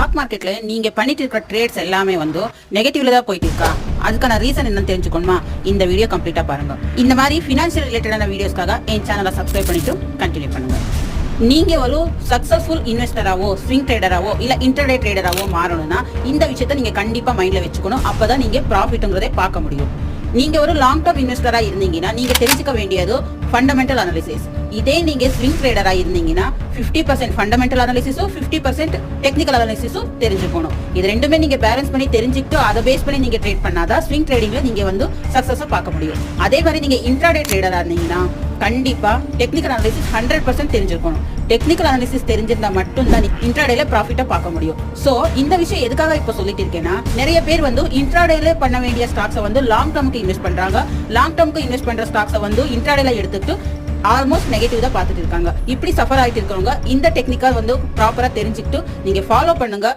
Stock மார்க்கெட்ல நீங்க பண்ணிட்டு இருக்கிற ட்ரேட்ஸ் எல்லாமே வந்து நெகட்டிவ்ல தான் போயிட்டு இருக்கா? அதுக்கான ரீசன் என்னன்னு தெரிஞ்சுக்கணுமா? இந்த வீடியோ கம்ப்ளீட்டா பாருங்க. இந்த மாதிரி ஃபினான்ஷியல் ரிலேட்டடான வீடியோஸ்க்காக என் சேனலை சப்ஸ்கிரைப் பண்ணிட்டு கண்டினியூ பண்ணுங்க. நீங்க ஒரு சக்சஸ்ஃபுல் இன்வெஸ்டராவோ ஸ்விங் ட்ரேடராவோ இல்ல இன்டர்டே ட்ரேடராவோ மாறணும்னா இந்த விஷயத்த நீங்க கண்டிப்பா மைண்ட்ல வச்சுக்கணும். அப்பதான் நீங்க ப்ராஃபிட்ங்கிறதை பார்க்க முடியும். நீங்க ஒரு லாங் டர்ம் இன்வெஸ்டரா இருந்தீங்கன்னா நீங்க தெரிஞ்சுக்க வேண்டியது ஃபண்டமெண்டல் அனாலிசிஸ். இதே நீங்க ஸ்விங் ட்ரேடரா இருந்தீங்கன்னா 50% ஃபண்டமெண்டல் அனாலிசிஸும் 50% டெக்னிக்கல் அனாலிசிஸும் தெரிஞ்சுக்கணும். இது ரெண்டுமே நீங்க பேலன்ஸ் பண்ணி தெரிஞ்சுக்கிட்டு அதை பேஸ் பண்ணி நீங்க ட்ரேட் பண்ணாதான் ஸ்விங் ட்ரேடிங்ல நீங்க வந்து சக்சஸா பார்க்க முடியும். அதே மாதிரி நீங்க இன்ட்ராடே ட்ரேடரா இருந்தீங்கன்னா கண்டிப்பா டெக்னிக்கல் அனாலிசிஸ் 100% தெரிஞ்சிருக்கணும். டெக்னிக்கல் அனாலிசிஸ் தெரிஞ்சிருந்தா மட்டும்தான் இன்ட்ராடேல ப்ராஃபிட்டா பார்க்க முடியும். சோ இந்த விஷயம் எதுக்காக இப்ப சொல்லிட்டு இருக்கேன்னா, நிறைய பேர் வந்து இன்ட்ராடேல பண்ண வேண்டிய ஸ்டாக்ஸை வந்து லாங் டர்முக்கு இன்வெஸ்ட் பண்றாங்க. லாங் டர்முக்கு இன்வெஸ்ட் பண்ற ஸ்டாக்ஸை வந்து இன்ட்ராடேல எடுத்துட்டு ஆல்மோஸ்ட் நெகட்டிவ் தான் பார்த்துட்டு இருக்காங்க. இப்படி சஃபர் ஆயிட்டு இருக்கிறவங்க இந்த டெக்னிக்கா வந்து ப்ராப்பரா தெரிஞ்சுக்கிட்டு நீங்க ஃபாலோ பண்ணுங்க.